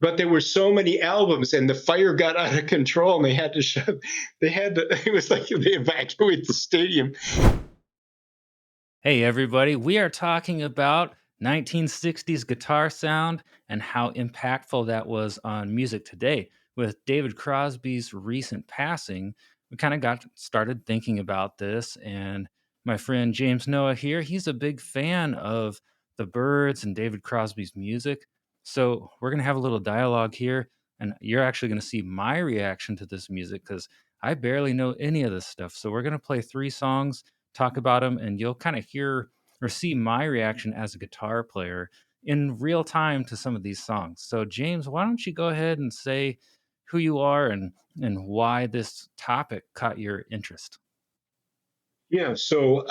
but there were so many albums and the fire got out of control and they had to shut, it was like they evacuated the stadium. Hey, everybody, we are talking about 1960s guitar sound and how impactful that was on music today. With David Crosby's recent passing, we kind of got started thinking about this. And my friend James Noah here, he's a big fan of the Byrds and David Crosby's music. So we're going to have a little dialogue here. And you're actually going to see my reaction to this music because I barely know any of this stuff. So we're going to play 3 songs, talk about them, and you'll kind of hear or see my reaction as a guitar player in real time to some of these songs. So, James, why don't you go ahead and say who you are and why this topic caught your interest? Yeah, so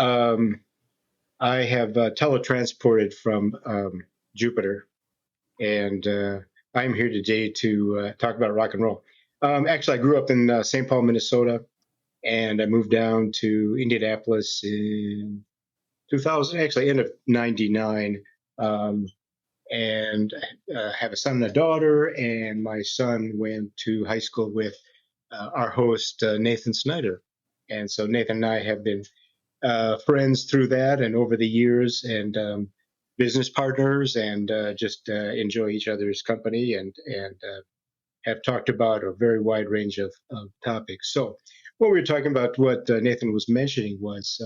I have teletransported from Jupiter, and I'm here today to talk about rock and roll. Actually, I grew up in St. Paul, Minnesota, and I moved down to Indianapolis in 2000, actually, end of '99, and have a son and a daughter. And my son went to high school with our host, Nathan Snyder. And so Nathan and I have been friends through that and over the years, and business partners, and just enjoy each other's company, and have talked about a very wide range of topics. So what we were talking about, what Nathan was mentioning was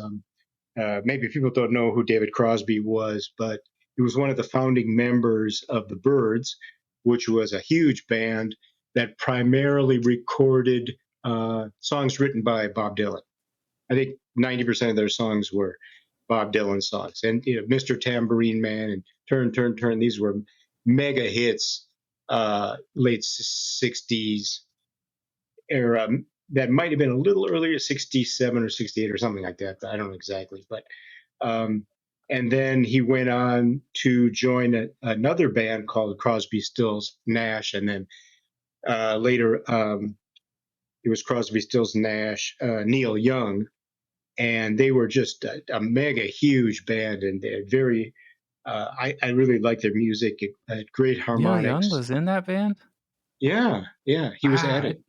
maybe people don't know who David Crosby was, but he was one of the founding members of the Byrds, which was a huge band that primarily recorded songs written by Bob Dylan. I think 90% of their songs were Bob Dylan songs. And, Mr. Tambourine Man and Turn, Turn, Turn, these were mega hits, late 60s era. That might have been a little earlier, 67 or 68 or something like that. I don't know exactly. But um, and then he went on to join another band called Crosby, Stills, Nash, and then later it was Crosby, Stills, Nash, Neil Young, and they were just a mega huge band, and they're very. I really like their music. It had great Neil Young harmonics. was in that band? Yeah, yeah, he was at Ah, it.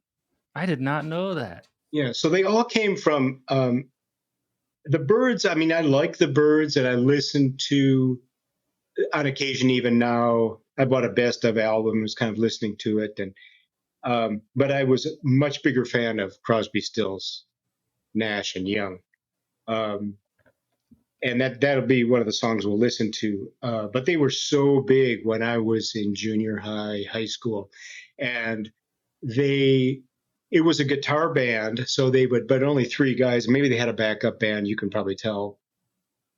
I did not know that. Yeah, so they all came from the Byrds. I mean, I like the Byrds, and I listen to on occasion. Even now, I bought a best of album, was kind of listening to it, and but I was a much bigger fan of Crosby, Stills, Nash, and Young. Um, and that'll be one of the songs we'll listen to. But they were so big when I was in junior high, high school, and they it was a guitar band, so they would, but only 3 guys. Maybe they had a backup band. You can probably tell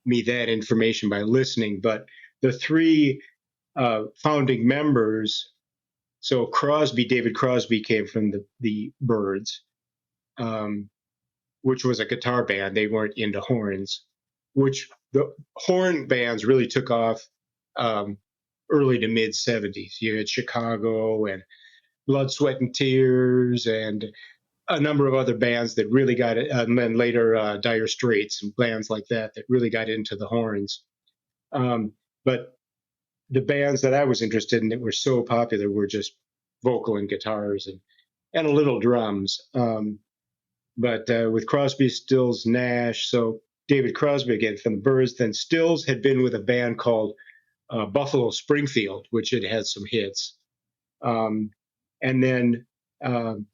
me that information by listening. But the 3 founding members, so David Crosby came from the Byrds, um, which was a guitar band. They weren't into horns, which the horn bands really took off um, early to mid 70s. You had Chicago and Blood, Sweat, and Tears, and a number of other bands that really got it, and then later Dire Straits and bands like that really got into the horns. But the bands that I was interested in that were so popular were just vocal and guitars and a little drums. But with Crosby, Stills, Nash, so David Crosby again from the Byrds, then Stills had been with a band called Buffalo Springfield, which had had some hits. And then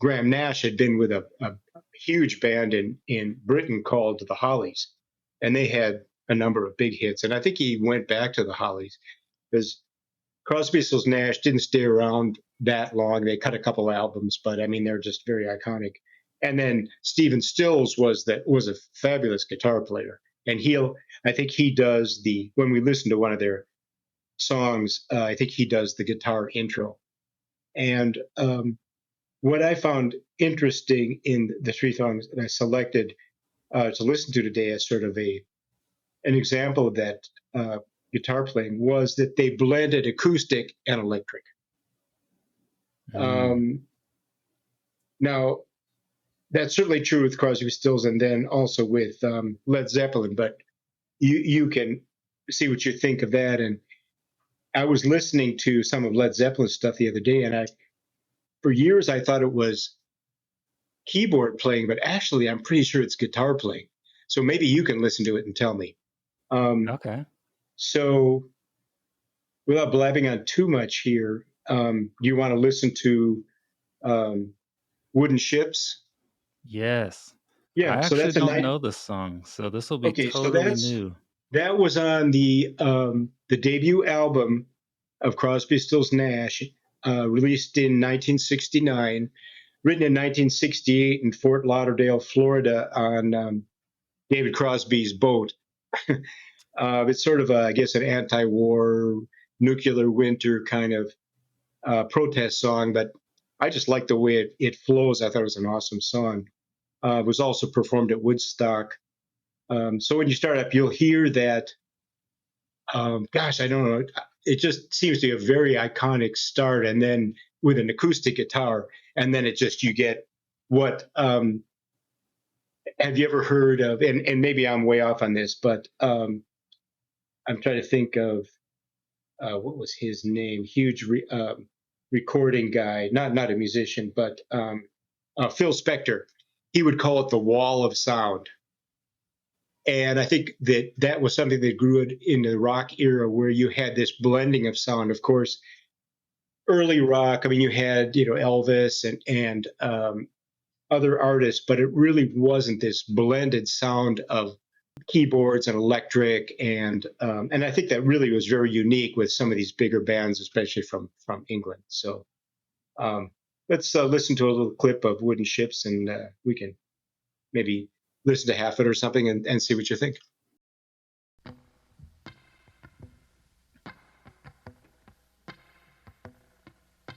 Graham Nash had been with a huge band in Britain called the Hollies, and they had a number of big hits. And I think he went back to the Hollies because Crosby, Stills, Nash didn't stay around that long. They cut a couple albums, but I mean they're just very iconic. And then Stephen Stills was a fabulous guitar player, and I think he does the when we listen to one of their songs, I think he does the guitar intro. And what I found interesting in the 3 songs that I selected to listen to today as sort of an example of that guitar playing was that they blended acoustic and electric. Mm. Now, that's certainly true with Crosby, Stills, and then also with Led Zeppelin. But you can see what you think of that. And I was listening to some of Led Zeppelin stuff the other day, and for years I thought it was keyboard playing, but actually I'm pretty sure it's guitar playing. So maybe you can listen to it and tell me. Okay. So without blabbing on too much here, do you want to listen to um, Wooden Ships? Yes. Yeah, I so actually that's a don't night. know this song, so this will be Okay, so totally new. that was on the debut album of Crosby, Stills, Nash, released in 1969, written in 1968 in Fort Lauderdale, Florida, on David Crosby's boat. It's sort of, I guess, an anti-war, nuclear winter kind of protest song, but I just like the way it flows. I thought it was an awesome song. It was also performed at Woodstock. So when you start up, you'll hear that. Gosh, I don't know. It just seems to be a very iconic start, and then with an acoustic guitar, and then it just you get what. Have you ever heard of? And maybe I'm way off on this, but I'm trying to think of what was his name? Huge recording guy, not a musician, but Phil Spector. He would call it the wall of sound. And I think that was something that grew in the rock era where you had this blending of sound. Of course, early rock, I mean, you had, Elvis and other artists, but it really wasn't this blended sound of keyboards and electric. And I think that really was very unique with some of these bigger bands, especially from England. So um, let's listen to a little clip of Wooden Ships, and we can maybe listen to half it or something and see what you think.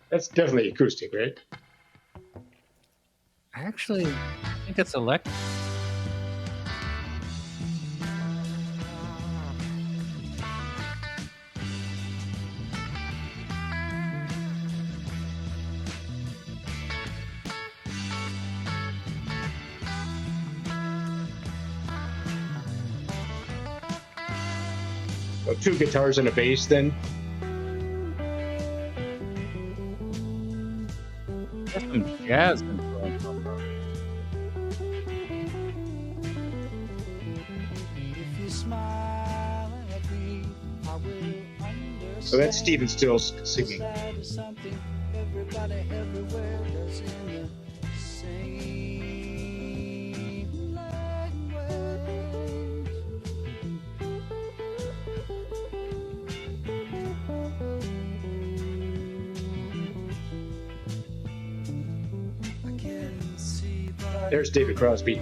That's definitely acoustic, right? Actually, I think it's electric. So two guitars and a bass then. There's some jazz influence almost. So that's Stephen Stills singing. There's David Crosby.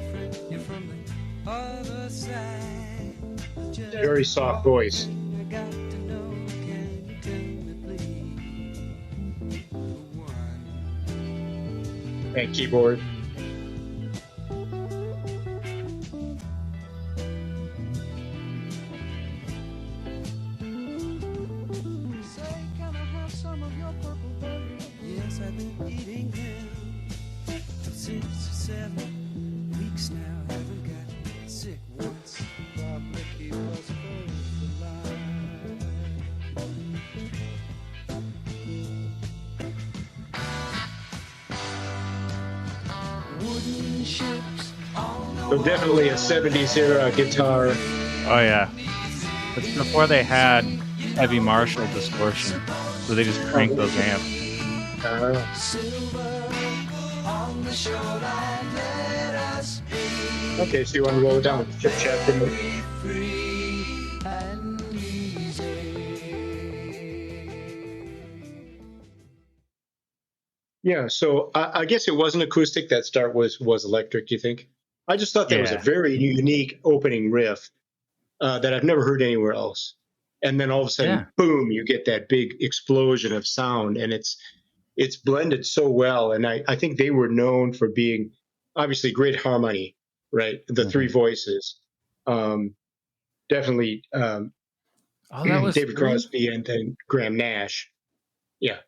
Very soft voice. And keyboard. So definitely a 70s era guitar. Oh yeah, it's before they had heavy Marshall distortion, so they just cranked those amps. Okay, so you want to roll it down with the chip chat thing? Yeah, so I guess it wasn't acoustic. That start was electric. You think? I just thought that was a Yeah, very unique opening riff that I've never heard anywhere else. And then all of a yeah. sudden, boom! You get that big explosion of sound, and it's blended so well. And I think they were known for being obviously great harmony, right? The three Mhm. voices, um, definitely Oh, that was David through. Crosby and then Graham Nash. Yeah.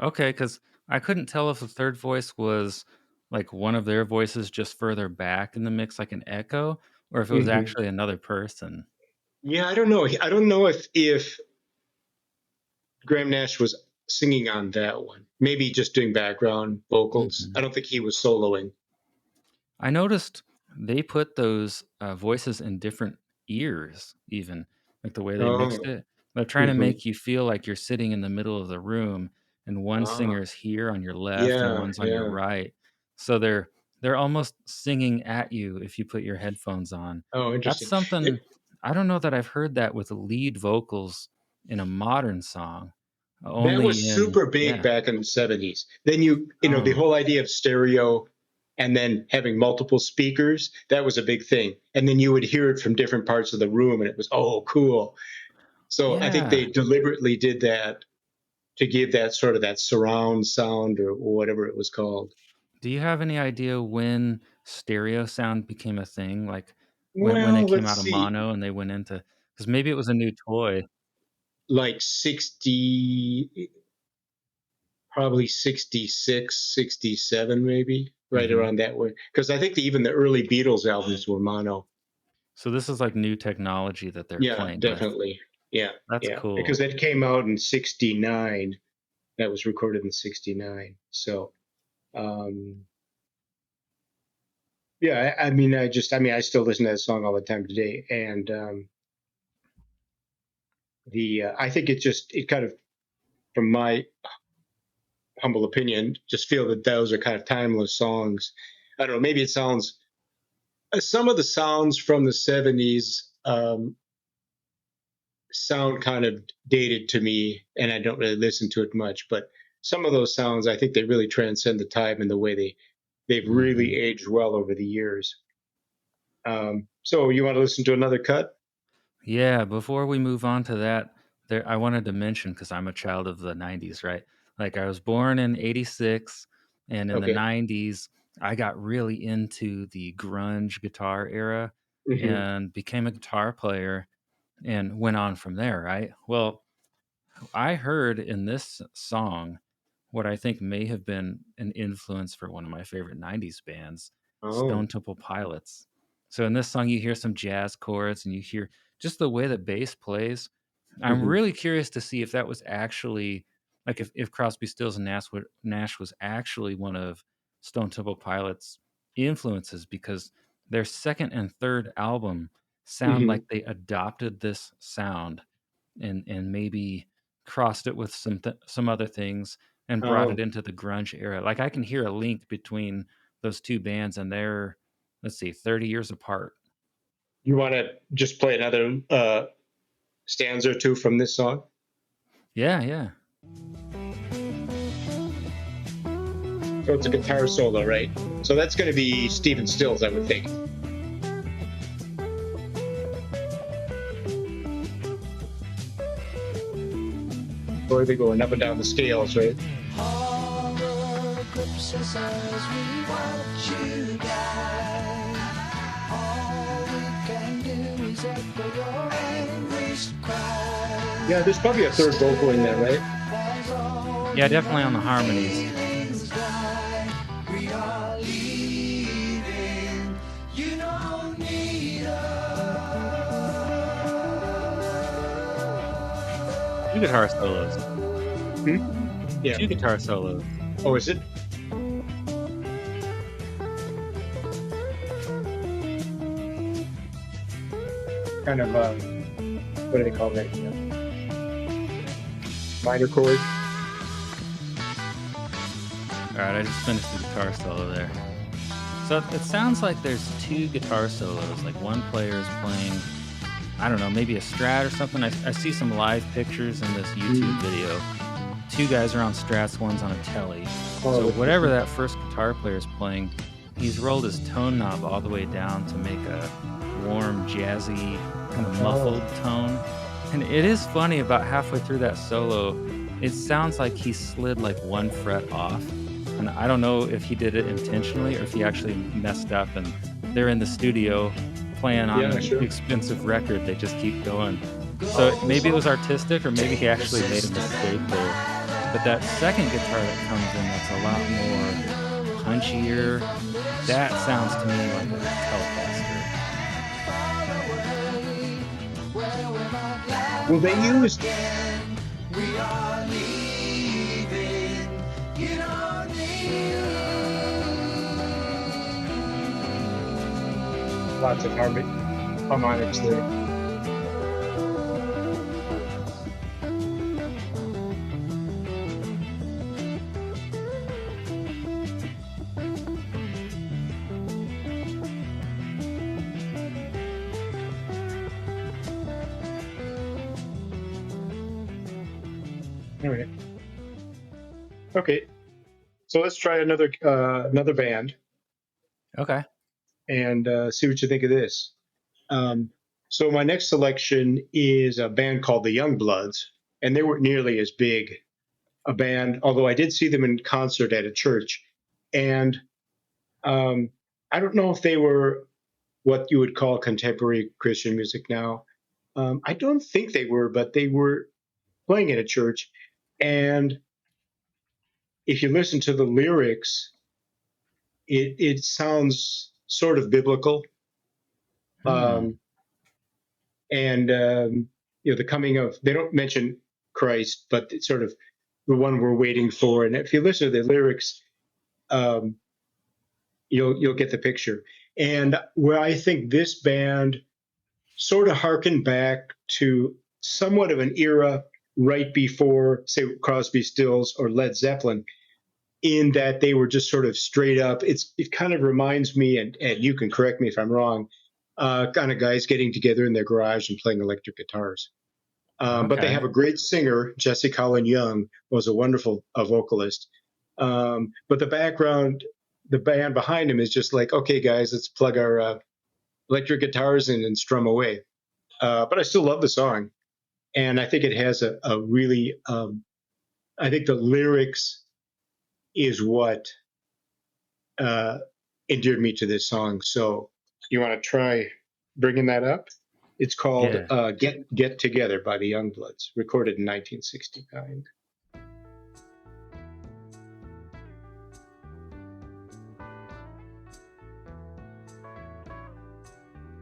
Okay, because I couldn't tell if the third voice was like one of their voices just further back in the mix, like an echo, or if it was Hmm. actually another person. Yeah, I don't know. I don't know if Graham Nash was singing on that one. Maybe just doing background vocals. I Mhm. don't think he was soloing. I noticed they put those voices in different ears, even like the way they mixed Oh. it. They're trying to Hmm. make you feel like you're sitting in the middle of the room, and one Ah. singer's here on your left and Yeah. one's on your Yeah. right. So they're almost singing at you if you put your headphones on. Oh, That's interesting. something I don't know that I've heard that with lead vocals in a modern song. That Only was in super big yeah. back in the 70s. Then the Oh. whole idea of stereo and then having multiple speakers, that was a big thing. And then you would hear it from different parts of the room and it was, oh, cool. So I think Yeah. they deliberately did that to give that sort of that surround sound or whatever it was called. Do you have any idea when stereo sound became a thing? Like, when they Well, came let's out of see, mono and they went into, because maybe it was a new toy. like 60, probably 66, 67, maybe right Mhm. around that way. Because I think even the early Beatles albums were mono. So this is, like, new technology that they're Yeah, playing with. definitely. Yeah, That's yeah. cool. Because that came out in 69. That was recorded in 69. So, um, yeah, I still listen to that song all the time today. And I think it kind of, from my humble opinion, just feel that those are kind of timeless songs. I don't know, maybe it sounds, some of the sounds from the 70s sound kind of dated to me, and I don't really listen to it much. But some of those sounds, I think they really transcend the time and the way they've really Mhm. aged well over the years. So you want to listen to another cut? Yeah, before we move on to that, there I wanted to mention, because 'cause I'm a child of the '90s, right? Like, I was born in '86, and in the Okay. '90s, I got really into the grunge guitar era Hmm. and became a guitar player and went on from there, right? Well, I heard in this song what I think may have been an influence for one of my favorite '90s bands, Oh. Stone Temple Pilots. So in this song, you hear some jazz chords and you hear just the way the bass plays. I'm Hmm. really curious to see if that was actually, like, if Crosby, Stills and Nash was actually one of Stone Temple Pilots' influences, because their second and third album sound Hmm. like they adopted this sound and maybe crossed it with some other things and brought it Oh, into the grunge era. Like, I can hear a link between those two bands, and they're, let's see, 30 years apart. you want to just play another stanza or two from this song? Yeah, yeah. So it's a guitar solo, right? So that's going to be Stephen Stills, I would think. Or they going up and down the scales, right? Yeah, there's probably a third vocal in there, right? Yeah, definitely on the harmonies. Two guitar solos. Hmm? Yeah. Two guitar solos. Oh, is it? Kind of, what do they call that? Minor chord? All right, I just finished the guitar solo there. So it sounds like there's two guitar solos. Like, one player is playing, I don't know, maybe a Strat or something. I see some live pictures in this YouTube Mm. video. Two guys are on Strats, one's on a Telly. Oh, So whatever interesting. that first guitar player is playing, he's rolled his tone knob all the way down to make a warm, jazzy, kind of Oh, muffled tone. And it is funny, about halfway through that solo, it sounds like he slid like one fret off. And I don't know if he did it intentionally or if he actually messed up and they're in the studio playing on yeah, an sure. expensive record. They just keep going. So maybe it was artistic, or maybe he actually made a mistake there. But that second guitar that comes in, that's a lot more punchier. That sounds to me like a Telecaster. Well, they used lots of harmonics there. All right. Okay. So let's try another band Okay. and see what you think of this. So my next selection is a band called the Youngbloods, and they weren't nearly as big a band, although I did see them in concert at a church. And um, I don't know if they were what you would call contemporary Christian music now. I don't think they were, but they were playing at a church. And if you listen to the lyrics, it sounds sort of biblical. Hmm. Um, and the coming of, they don't mention Christ, but it's sort of the one we're waiting for. And if you listen to the lyrics, um, you'll get the picture. And where I think this band sort of harkened back to somewhat of an era right before, say, Crosby, Stills, or Led Zeppelin, in that they were just sort of straight up. It kind of reminds me, and you can correct me if I'm wrong, kind of guys getting together in their garage and playing electric guitars. But they Okay. have a great singer. Jesse Colin Young was a wonderful vocalist. But the band behind him is just like, okay, guys, let's plug our electric guitars in and strum away. But I still love the song. And I think it has a really, I think the lyrics is what uh, endeared me to this song. So you want to try bringing that up? It's called Yeah. Get Together by the Youngbloods, recorded in 1969.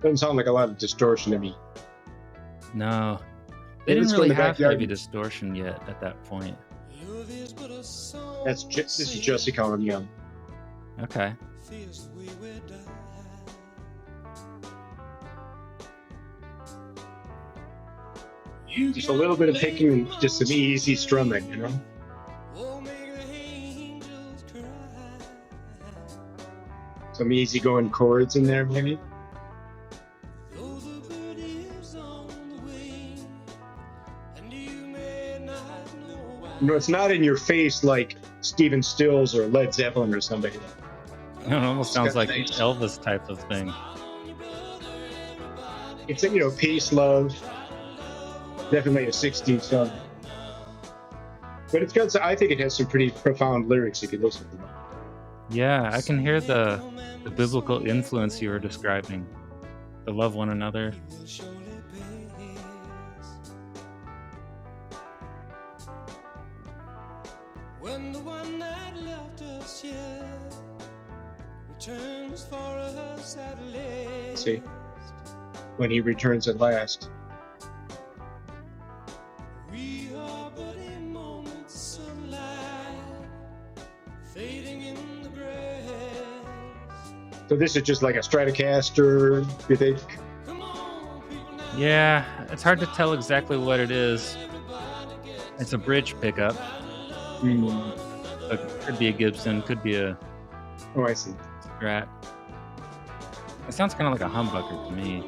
Doesn't sound like a lot of distortion to me. No, they Hey, didn't let's go in really the have heavy backyard. distortion yet at that point. This is Jesse Colin Young. Okay. Just a little bit of picking, just some easy strumming, some easy going chords in there, maybe. It's not in your face like Stephen Stills or Led Zeppelin or somebody. It almost It's sounds got a like nice, Elvis type of thing. it's peace, love, definitely a 60s song. But I think it has some pretty profound lyrics if you listen to them. Yeah, I can hear the biblical influence you were describing. To love one another. When the one that left us here returns for us at last. See, when he returns at last. We are but a moment's sunlight fading in the grass. So this is just like a Stratocaster, you think? Come on, people, now. Yeah, it's hard to tell exactly what it is. It's a bridge pickup. It could be a Gibson, could be a Oh, I see. Strat. It sounds kind of like a humbucker to me.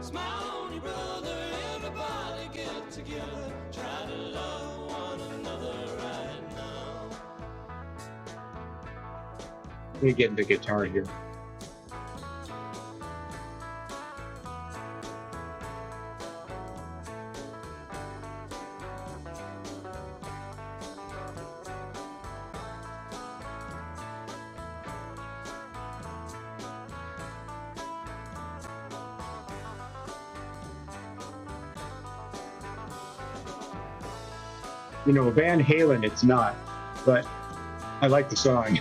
Smile on your brother, everybody get together. Try to love one another right now. Let me get into guitar here. Van Halen, it's not, but I like the song.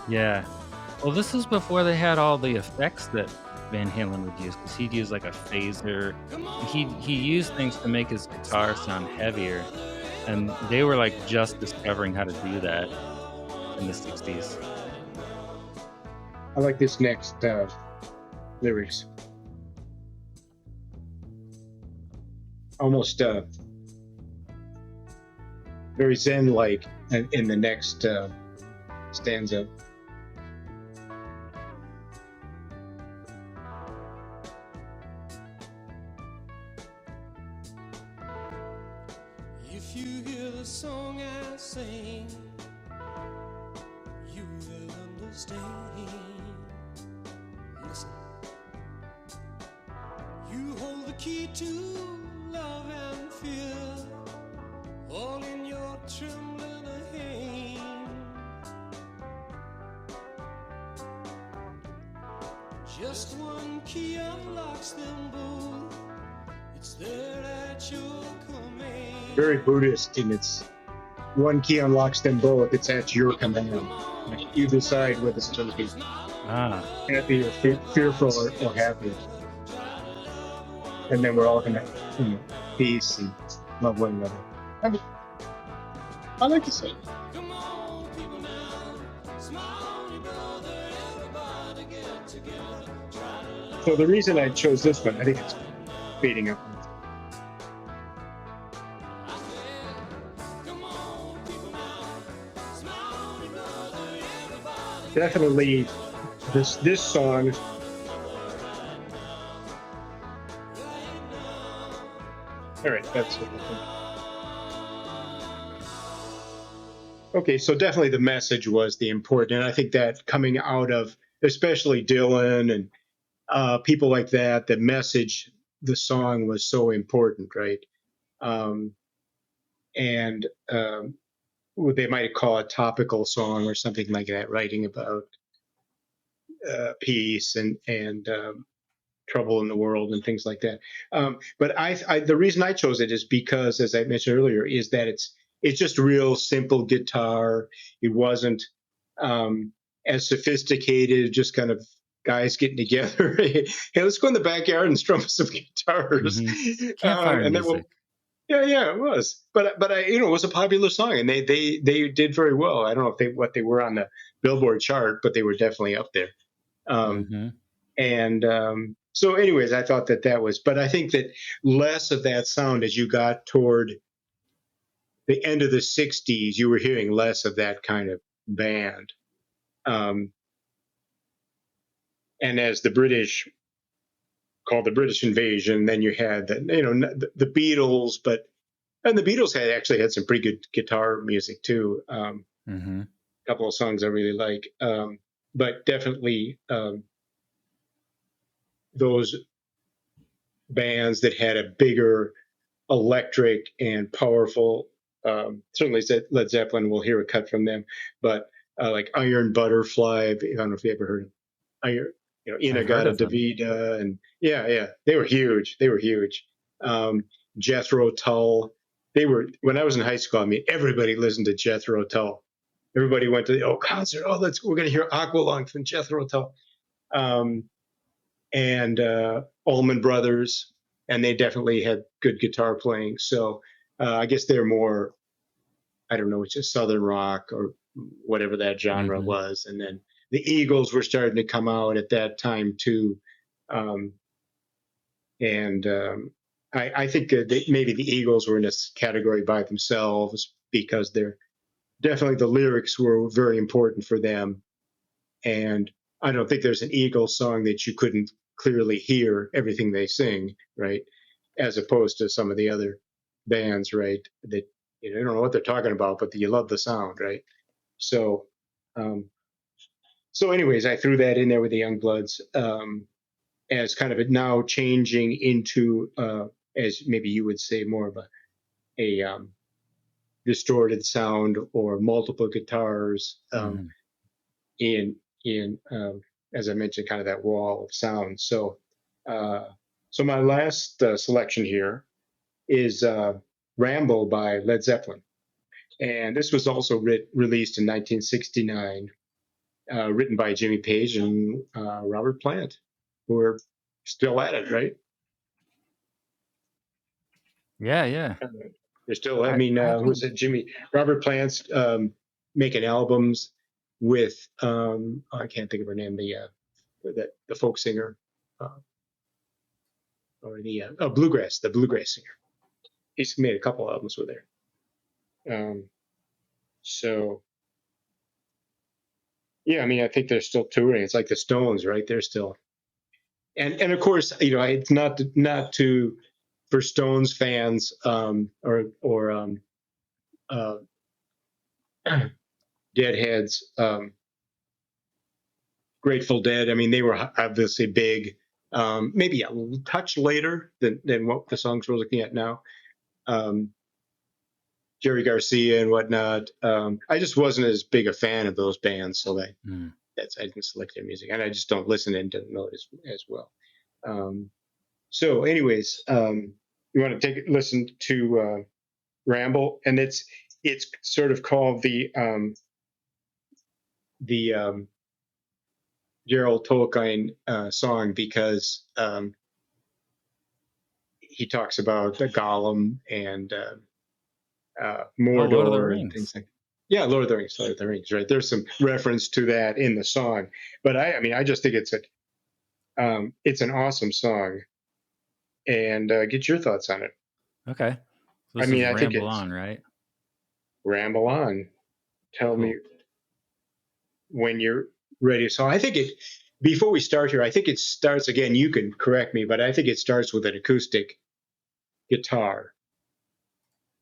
Yeah. Well, this is before they had all the effects that Van Halen would use, because he'd use like a phaser. He used things to make his guitar sound heavier, and they were like just discovering how to do that in the 60s. I like this next lyrics. Almost very Zen-like in the next stanza. If you hear the song I sing, you will understand. Listen. You hold the key to love and fear, all in your trembling hand. Just one key unlocks them both. It's there at your command. Very Buddhist in its one key unlocks them both. It's at your command. Like, you decide whether it's going to be happy or fearful or happy. And then we're all going to, peace and love one another. I like to say. Come on, people now, smile on your brother, everybody get together, try to love. So the reason I chose this one, I think it's fading up. Come on, people now, smile on your brother, everybody Definitely, this song. All right, that's what I think. Okay, so definitely the message was the important, and I think that coming out of especially Dylan and people like that, the message, the song was so important, right? And what they might call a topical song or something like that, writing about peace and trouble in the world and things like that. But the reason I chose it is because, as I mentioned earlier, is that it's just real simple guitar. It wasn't as sophisticated, just kind of guys getting together. Hey, let's go in the backyard and strum some guitars. Campfire And then music. yeah, it was. But it was a popular song, and they did very well. I don't know what they were on the Billboard chart, but they were definitely up there. And so, anyways, I thought that was. But I think that less of that sound as you got toward the end of the '60s, you were hearing less of that kind of band. And as the British called the British invasion, then you had the Beatles, and the Beatles actually had some pretty good guitar music too. A couple of songs I really like, but definitely those bands that had a bigger electric and powerful. Certainly, Led Zeppelin. We'll hear a cut from them, but like Iron Butterfly. I don't know if you ever heard of Iron. Inagata Davida, and yeah, they were huge. Jethro Tull. They were, when I was in high school. I mean, everybody listened to Jethro Tull. Everybody went to the concert. We're going to hear Aqualung from Jethro Tull, and Allman Brothers, and they definitely had good guitar playing. So I guess they're more, I don't know, it's just Southern rock or whatever that genre was. And then the Eagles were starting to come out at that time too. I think that maybe the Eagles were in this category by themselves because they're definitely, the lyrics were very important for them. And I don't think there's an Eagles song that you couldn't clearly hear everything they sing, right? As opposed to some of the other bands, right? That you don't know what they're talking about, but you love the sound, right? So, anyways, I threw that in there with the Youngbloods as kind of now changing into, as maybe you would say, more of a distorted sound or multiple guitars in as I mentioned, kind of that wall of sound. So, my last selection here is Ramble by Led Zeppelin. And this was also released in 1969, written by Jimmy Page and Robert Plant, who are still at it, right? Yeah. They're still, who was it? Robert Plant's making albums with, I can't think of her name, the folk singer. or the bluegrass singer. He's made a couple albums with her. So yeah, I mean, I think they're still touring. It's like the Stones, right? They're still, and of course, it's not for Stones fans or uh, Deadheads, Grateful Dead. I mean, they were obviously big. Maybe a touch later than what the songs we're looking at now. Jerry Garcia and whatnot. I just wasn't as big a fan of those bands, so I didn't select their music, and I just don't listen into them as well. So, anyways, you want to listen to Ramble, and it's sort of called the Gerald Tolkien song because he talks about the Gollum and Mordor Lord of the and things Rings. like that. Yeah, Lord of the Rings, right? There's some reference to that in the song, but I just think it's an awesome song, and get your thoughts on it. Okay. So I this mean, is I think Ramble it's On, right? Ramble on. Tell Cool. me when you're ready. So I think before we start here, I think it starts again. You can correct me, but I think it starts with an acoustic guitar,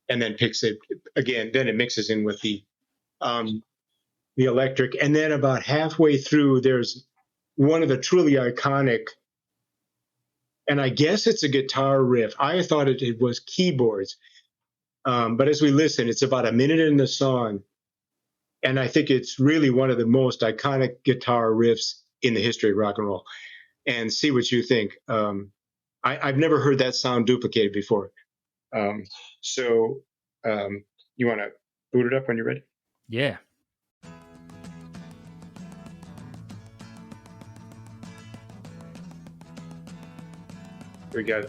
and then picks it again. Then it mixes in with the electric, and then about halfway through, there's one of the truly iconic, and I guess it's a guitar riff. I thought it was keyboards, but as we listen, it's about a minute in the song, and I think it's really one of the most iconic guitar riffs in the history of rock and roll. And see what you think. I've never heard that sound duplicated before. So you want to boot it up when you're ready? Yeah. We got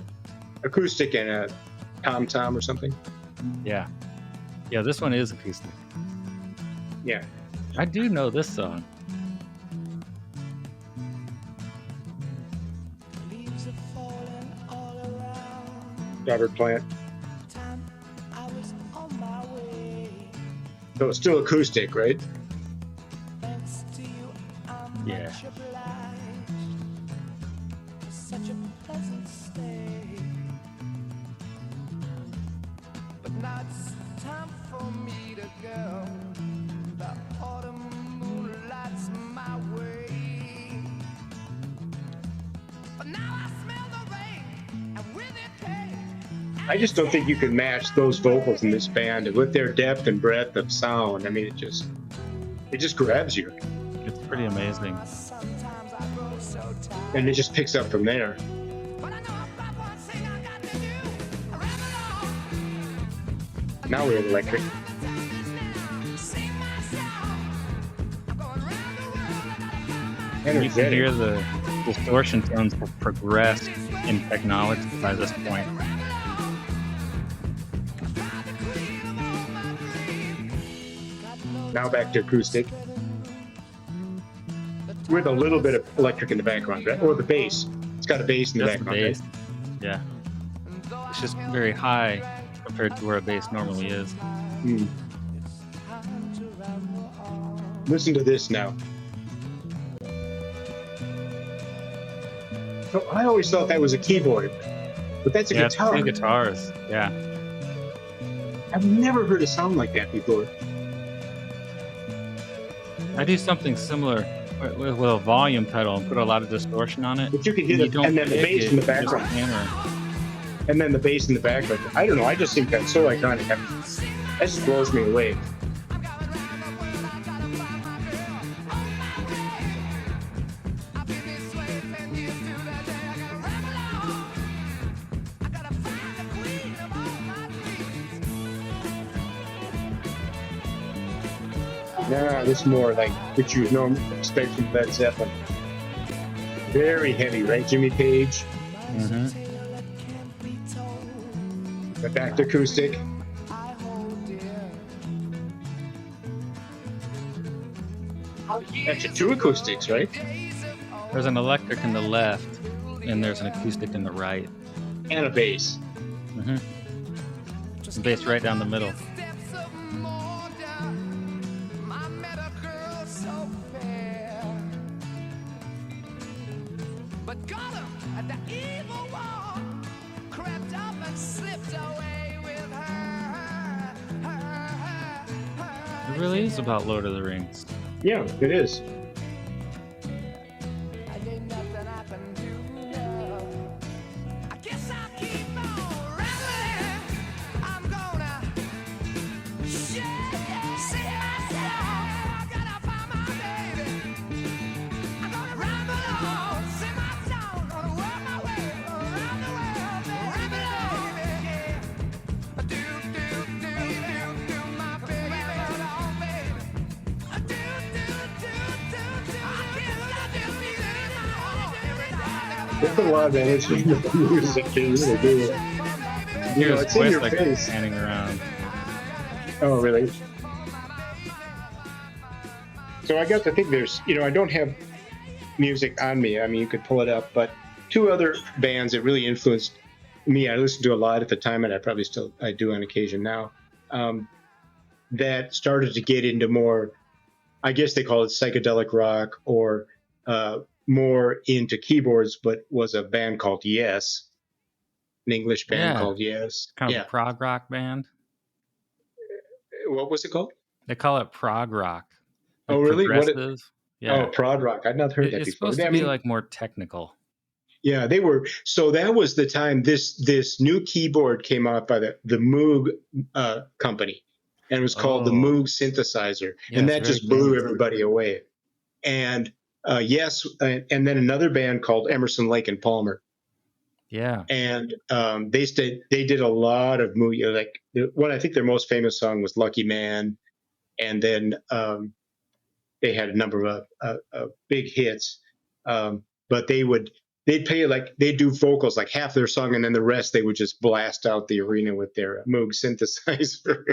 acoustic and a tom-tom or something. Yeah. Yeah, this one is acoustic. Yeah. I do know this song. Leaves are falling all around. Robert Plant. Time I was on my way. So it's still acoustic, right? Thanks to you, I'm Yeah. much obliged. Such a pleasant stay. But now it's time for me to go. The autumn moonlight's my way. But now I smell the rain, and with it came. I just don't think you can match those vocals in this band with their depth and breadth of sound. I mean, it just grabs you, It's pretty amazing. Sometimes I grow so tired. and it just picks up from there. But I know about one thing I got to do. I ramble on. Now we're electric. Sing my song. I'm going round the world. And you can Energetic. hear the distortion tones have progressed in technology by this point. Now back to acoustic with a little bit of electric in the background, right? Or the bass. It's got a bass in the Just the background, bass. Yeah. It's just very high compared to where a bass normally is. right? Listen to this now. So I always thought that was a keyboard, but that's a Yeah, it's guitar. two guitars. Yeah. I've never heard a sound like that before. I do something similar with a volume pedal and put a lot of distortion on it. But you can hear You the, don't and then the pick bass it, in the you just background, hammer. and then the bass in the background. I don't know. I just think that's so iconic. That just blows me away. Nah, this is more like what you would normally expect from Led Zeppelin. Very heavy, right? Jimmy Page, Mm-hmm. but back to acoustic. Actually, two acoustics, right? There's an electric in the left. and there's an acoustic in the right. and a bass. Hmm. And bass right down the middle. But got him at the evil wall, crept up and slipped away with her. It really is about Lord of the Rings. Yeah, it is. And ain't nothing happened to you. I guess I'll keep on rambling. I'm gonna see myself. I gotta find my baby. I'm gonna ramble on, sing my song, gonna work my way around the world, ramble on, baby. Do, my baby, ramble on, baby. Do. I can't stop this feeling in my heart every time. There's a lot of energy in the music. They really do. You know, Here's it's in your West like face. standing around. Oh, really? So I guess I think there's, I don't have music on me. I mean, you could pull it up, but two other bands that really influenced me, I listened to a lot at the time, and I do on occasion now, that started to get into more, I guess they call it psychedelic rock, or more into keyboards, but was a band called Yes, an English band Yeah, called Yes. kind of Yeah. a prog rock band. What was it called? They call it prog rock, Oh, like really? progressive. Oh, Yeah, prog rock. I'd not heard that it's before. supposed I to be mean, like more technical. yeah, they were. So that was the time this new keyboard came out by the Moog company, and it was called the Oh, Moog synthesizer, yeah, and it's that very just blew famous. everybody away. And Yes, and then another band called Emerson, Lake and Palmer, Yeah. and they did a lot of Moog. Like I think their most famous song was Lucky Man, and then they had a number of big hits. But they'd do vocals like half their song, and then the rest they would just blast out the arena with their Moog synthesizer.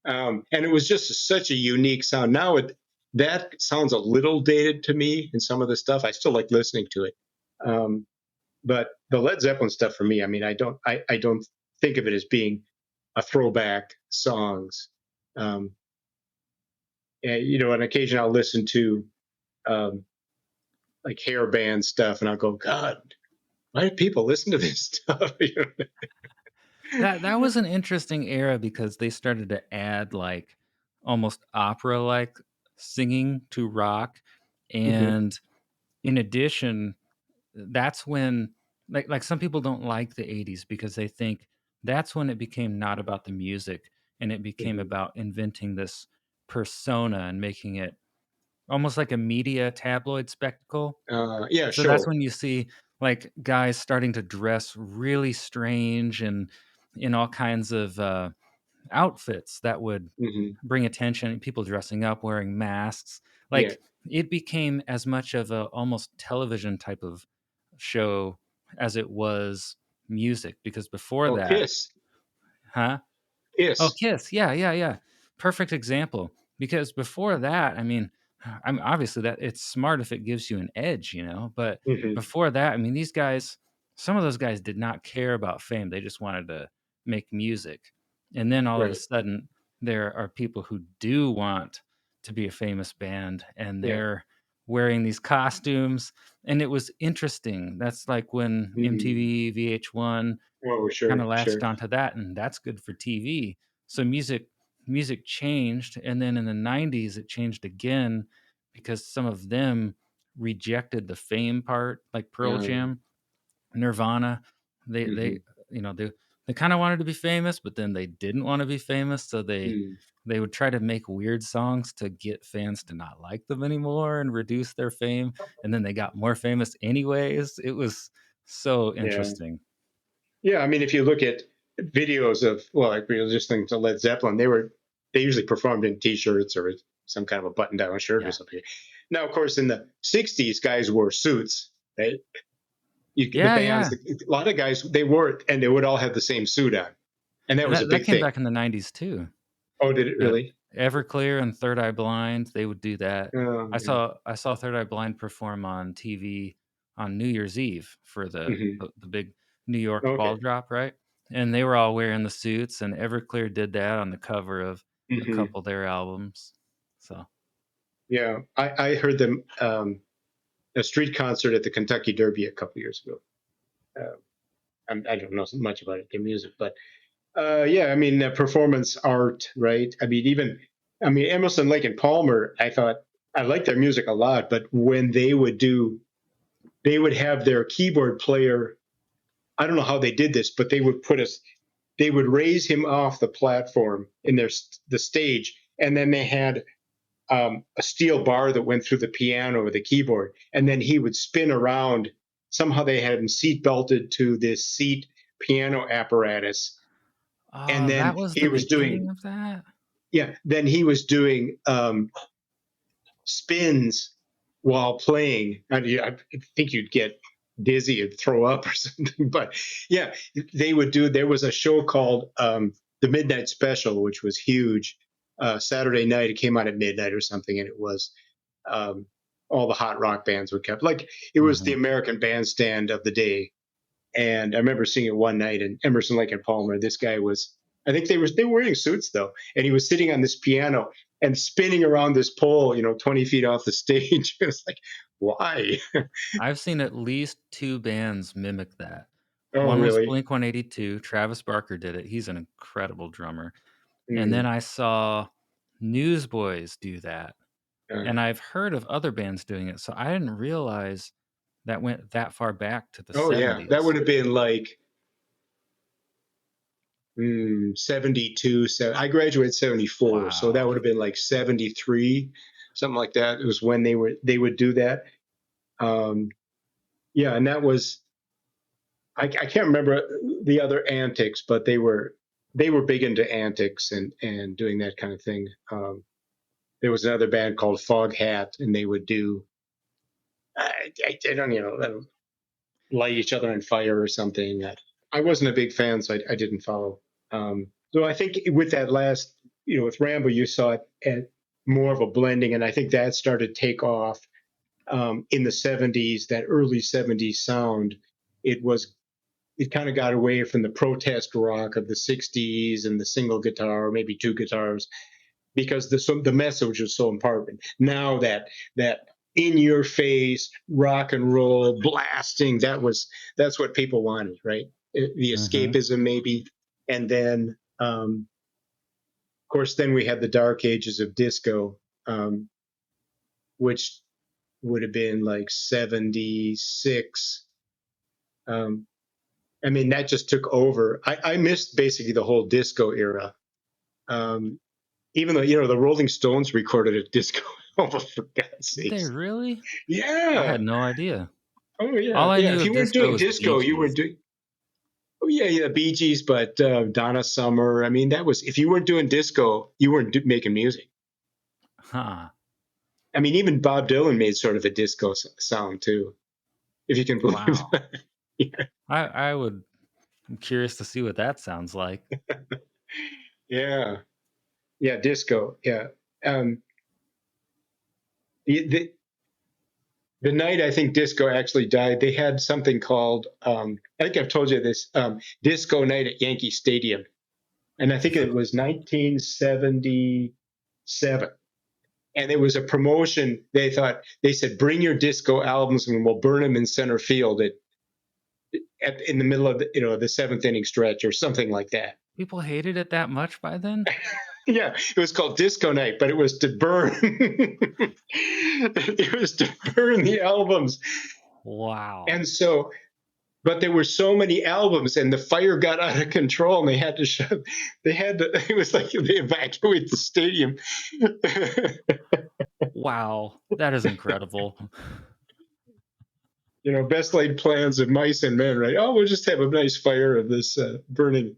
And it was just such a unique sound. Now that sounds a little dated to me in some of the stuff. I still like listening to it. But the Led Zeppelin stuff for me, I mean, I don't think of it as being a throwback songs. And on occasion I'll listen to like hair band stuff, and I'll go, God, why do people listen to this stuff? That was an interesting era because they started to add like almost opera like singing to rock. Mhm. And in addition, that's when like some people don't like the 80s because they think that's when it became not about the music and it became Mhm. about inventing this persona and making it almost like a media tabloid spectacle. Yeah, So that's sure. when you see like guys starting to dress really strange and in all kinds of outfits that would Hmm. bring attention, people dressing up, wearing masks. Yeah. Like it became as much of a almost television type of show as it was music because before Oh, that, Kiss. huh? Oh, Kiss. Kiss. Yeah, yeah, yeah. Perfect example. Because before that, I mean, obviously that it's smart if it gives you an edge, But Hmm. before that, I mean, these guys, some of those guys did not care about fame. They just wanted to make music. And then all of a Right. sudden, there are people who do want to be a famous band and Yeah. they're wearing these costumes. And it was interesting. That's like when Mm. MTV, VH1, Oh, kind sure, of sure. latched onto that, and that's good for TV. So music changed, and then in the 90s it changed again because some of them rejected the fame part, like Pearl Um, Jam, Nirvana. They hmm. they you know they kind of wanted to be famous, but then they didn't want to be famous, so Mm. they would try to make weird songs to get fans to not like them anymore and reduce their fame, and then they got more famous anyways. It was so Yeah. interesting. Yeah. I mean, if you look at videos of, well, like we were just listening to Led Zeppelin, they usually performed in T-shirts or some kind of a button-down shirt or Yeah. something. Now, of course, in the '60s, guys wore suits. Right? The Yeah, bands, yeah. a lot of guys, they wore it, and they would all have the same suit on, and that was a That big came thing. back in the 90s too. Oh, did it The really? Everclear and Third Eye Blind, they would do that. Oh, yeah. I saw Third Eye Blind perform on TV on New Year's Eve for Hmm. the big New York ball Okay. drop, right? And they were all wearing the suits, and Everclear did that on the cover of a Hmm. couple of their albums. So Yeah, I heard them a street concert at the Kentucky Derby a couple years ago. Uh, I don't know so much about their music, but yeah, I mean, performance art, right? I mean, I mean, Emerson, Lake and Palmer. I thought I liked their music a lot, but when they would have their keyboard player. I don't know how they did this, but they would raise him off the platform in the stage, and then they had a steel bar that went through the piano or the keyboard, and then he would spin around. Somehow they had him seat belted to this seat piano apparatus, and oh, that then was he the was doing beginning of that? then he was doing spins while playing. I think you'd get dizzy and throw up or something. But yeah, they would do. There was a show called the Midnight Special, which was huge. Saturday night, it came out at midnight or something, and it was um, all the hot rock bands would come. Like it was the Mhm. American Bandstand of the day. And I remember seeing it one night in Emerson, Lake and Palmer. This guy was, I think they were wearing suits though, and he was sitting on this piano and spinning around this pole, 20 feet off the stage. It was like, why? I've seen at least 2 bands mimic that. Oh, One was really? Blink-182, Travis Barker did it, he's an incredible drummer, and then Mm, I saw Newsboys do that, uh, and I've heard of other bands doing it, so I didn't realize that went that far back to the oh, yeah. That 70s. would have been like 72. I graduated 74, so that Wow. would have been like 73, something like that. It was when they would do that. Um, yeah, and that was I can't remember the other antics, but they were big into antics and doing that kind of thing. There was another band called Fog Hat, and they would do I don't light each other on fire or something. I wasn't a big fan, so I didn't follow. So I think with that last, with Ramble, you saw it at more of a blending, and I think that started to take off in the '70s. That early '70s sound, it was it kind of got away from the protest rock of the '60s and the single guitar, or maybe two guitars, because the message was so important. Now that in your face rock and roll blasting, that's what people wanted, right? The Mhm. escapism maybe, and then of course then we had the dark ages of disco, which would have been like '76. Um, I mean, that just took over. I missed basically the whole disco era. Um, Even though, the Rolling Stones recorded a disco album, for God's Did they sakes. really? I Yeah. had no idea. Oh, yeah. All I Yeah. knew If of you weren't disco doing was the Bee disco, you weren't Gees. doing, oh, yeah, yeah, Bee Gees, but Donna Summer. I mean, if you weren't doing disco, you weren't making music. Huh. I mean, even Bob Dylan made sort of a disco sound too, if you can believe Wow. that. Yeah. I'm curious to see what that sounds like. Yeah. Yeah. Disco. Yeah. Um, the, the night I think disco actually died, they had something called I think I've told you this, disco night at Yankee Stadium, and I think it was 1977. And it was a promotion. They said bring your disco albums and we'll burn them in center field in the middle of the seventh inning stretch or something like that. People hated it that much by then? Yeah, it was called Disco Night, but it was to burn. It was to burn the albums, Wow. and so but there were so many albums and the fire got out of control and they had to it was like they evacuated the stadium. Wow. That is incredible. Best laid plans of mice and men, right? Oh, we'll just have a nice fire of this burning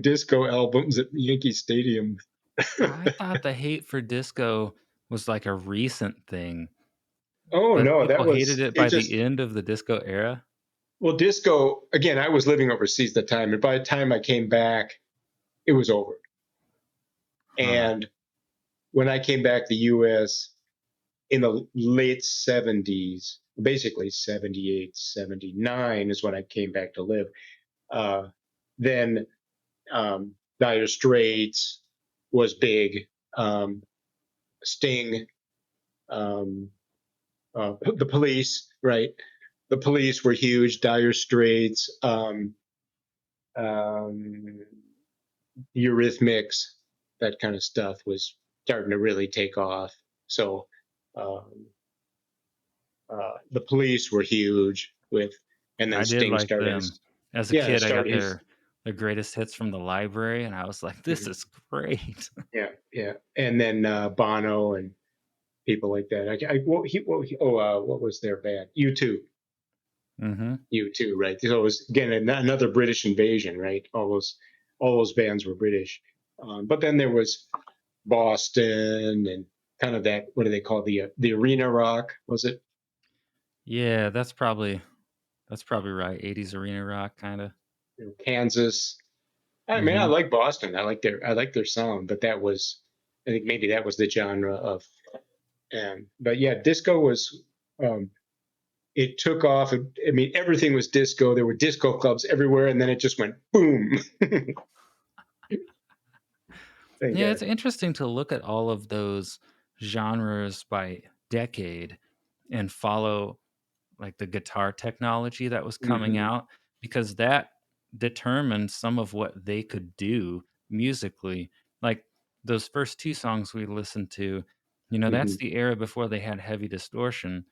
disco albums at Yankee Stadium. I thought the hate for disco was like a recent thing, Oh that no, that people hated was it it by just the end of the disco era? well, disco again, I was living overseas at the time, and by the time I came back, it was over. Huh. And when I came back to the US, in the late 70s, basically 78, 79 is when I came back to live. Then Dire Straits was big. Sting, um, the Police, right? The Police were huge. Dire Straits, the Eurythmics, that kind of stuff was starting to really take off. So um, the Police were huge with, and then I did Sting like started them. his, As a yeah, kid, I got started his, their greatest hits from the library, and I was like, "This mhm, is great." yeah, yeah, and then Bono and people like that. What was their band? Hmm. U2, right? So it was again another British invasion, right? All those bands were British, but then there was Boston and kind of that. What do they call the arena rock? Was it Yeah, that's probably right. 80s arena rock kind of. Kansas? I mean, I Hmm. like Boston. I like their sound, but that was, I think maybe that was the genre of. But yeah, disco was. It took off. I mean, everything was disco. There were disco clubs everywhere, and then it just went boom. Thank Yeah, it's God. interesting to look at all of those genres by decade and follow like the guitar technology that was coming Hmm. out because that determined some of what they could do musically. Like those first two songs we listened to, that's Hmm. the era before they had heavy distortion.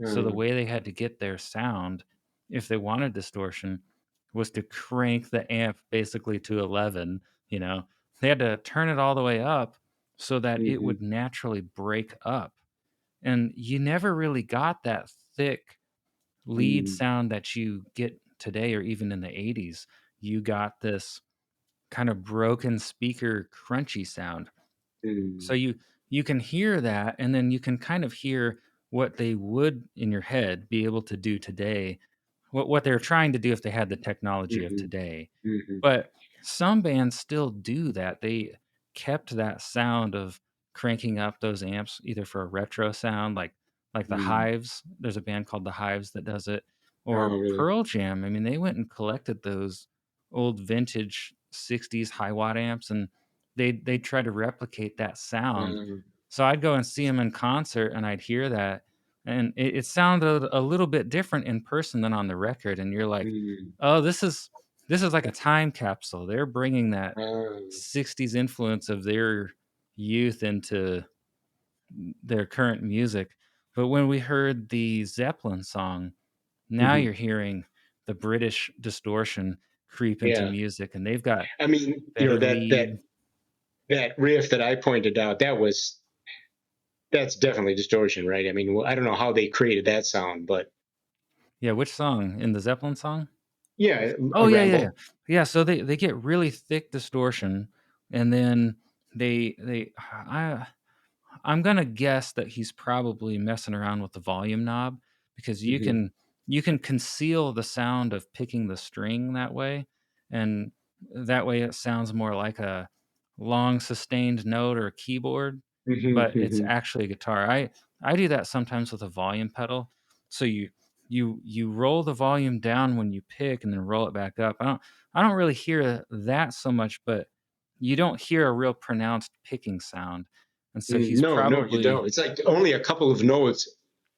So the way they had to get their sound, if they wanted distortion, was to crank the amp basically to 11, you know. They had to turn it all the way up so that it Hmm. would naturally break up. And you never really got that thick lead Hmm. sound that you get today or even in the 80s. You got this kind of broken speaker crunchy sound. So Hmm. you can hear that and then you can kind of hear what they would in your head be able to do today, what they're trying to do if they had the technology of Hmm. today. Hmm. But some bands still do that. They kept that sound of cranking up those amps either for a retro sound like the Hmm. Hives. There's a band called the Hives that does it. Or Oh, really? Pearl Jam. I mean, they went and collected those old vintage 60s high watt amps and they try to replicate that sound. Um, So I'd go and see them in concert and I'd hear that and it sounded a little bit different in person than on the record and you're like, hmm. "Oh, this is like a time capsule. They're bringing that Um, 60s influence of their youth into their current music." But when we heard the Zeppelin song, now mhm. you're hearing the British distortion creep into Yeah. music and they've got I mean, better that lead. that riff that I pointed out, that's definitely distortion, right? I mean, I don't know how they created that sound, but Yeah, which song? In the Zeppelin song? yeah, Oh, a yeah, yeah, yeah. ramble. Yeah, so they get really thick distortion, and then they I'm gonna guess that he's probably messing around with the volume knob because Hmm. you can conceal the sound of picking the string that way, and that way it sounds more like a long sustained note or a keyboard, Hmm. but it's Hmm. actually a guitar. I do that sometimes with a volume pedal. So you roll the volume down when you pick and then roll it back up. I don't really hear that so much, but you don't hear a real pronounced picking sound. And so he's No, no, you probably don't. It's like only a couple of notes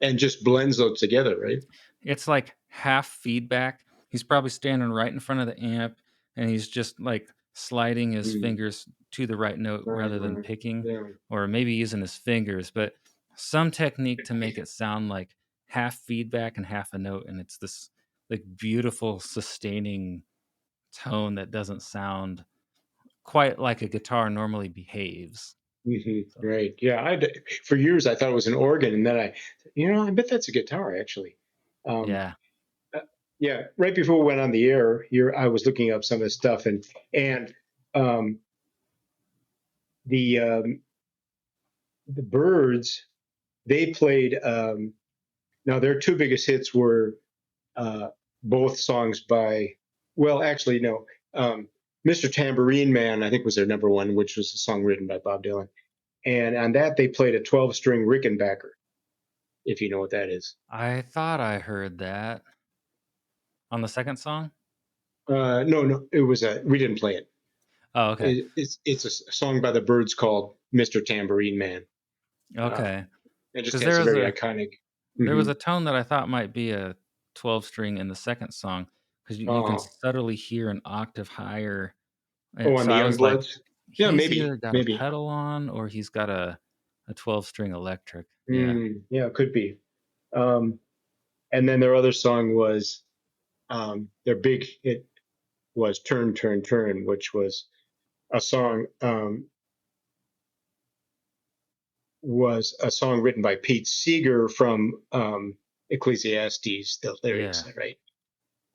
and just blends those together, right? it's like half feedback. He's probably standing right in front of the amp and he's just like sliding his Mm. fingers to the right note rather than picking, Yeah. or maybe using his fingers, but some technique to make it sound like half feedback and half a note. And it's this like beautiful sustaining tone that doesn't sound quite like a guitar normally behaves. Hmm. So, Right. Yeah. For years I thought it was an organ, and then I bet that's a guitar actually. Um, yeah. uh, yeah. Right before we went on the air, here I was looking up some of this stuff, and um, the um, the Byrds, they played. Now their two biggest hits were uh, both songs by. Well, actually, no. Mr. Tambourine Man, I think, was their number one, which was a song written by Bob Dylan. And on that, they played a 12-string Rickenbacker. if you know what that is. I thought I heard that on the second song. No, it was we didn't play it. Oh, okay. It's a song by the Byrds called "Mr. Tambourine Man." Uh, Okay. it just Because has a very iconic. there was Hmm. a tone that I thought might be a 12 string in the second song because you can Oh, subtly hear an octave higher. oh, And on so the I was like, Youngbloods. Yeah, he's either got a maybe. pedal on or he's got a 12 string electric. Yeah. Yeah, it could be. Um, and then their other song was their big hit was "Turn, Turn, Turn," which was a song written by Pete Seeger from Ecclesiastes, the lyrics, Yeah. right?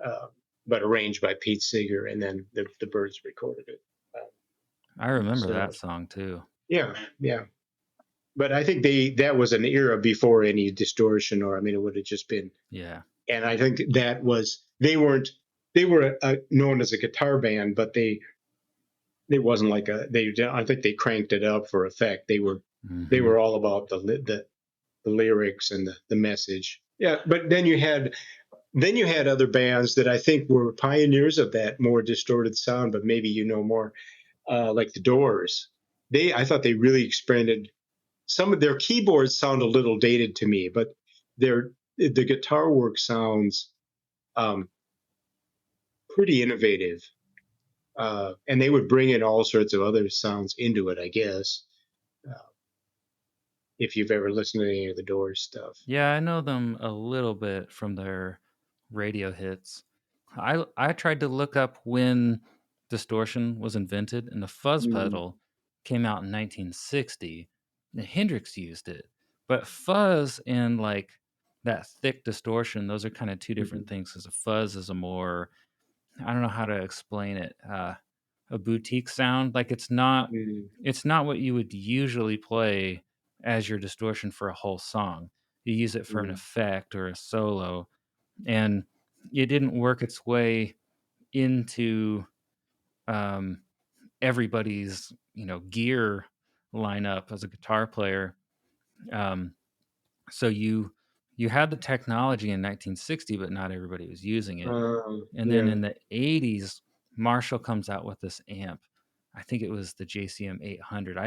Uh, but arranged by Pete Seeger, and then the Byrds recorded it. Um, I remember so that song too. yeah, yeah. But I think that was an era before any distortion, or I mean, it would have just been. Yeah. And I think that was they were known as a guitar band, but they wasn't like I think they cranked it up for effect. They Hmm. were all about the lyrics and the message. Yeah, but then you had other bands that I think were pioneers of that more distorted sound, but maybe you know more, like the Doors. I thought they really expanded. Some of their keyboards sound a little dated to me, but the guitar work sounds um, pretty innovative, and they would bring in all sorts of other sounds into it. I guess uh, if you've ever listened to any of the Doors stuff. Yeah, I know them a little bit from their radio hits. I tried to look up when distortion was invented, and the fuzz Mm, pedal came out in 1960. And Hendrix used it, but fuzz and like that thick distortion, those are kind of two different mhm, things. Because a fuzz is a more, I don't know how to explain it, a boutique sound. Like mm, it's not what you would usually play as your distortion for a whole song. You use it for an mm, effect or a solo, and it didn't work its way into um, everybody's gear lineup as a guitar player. Um, so you had the technology in 1960, but not everybody was using it. And then yeah. in the 80s, Marshall comes out with this amp. I think it was the JCM 800.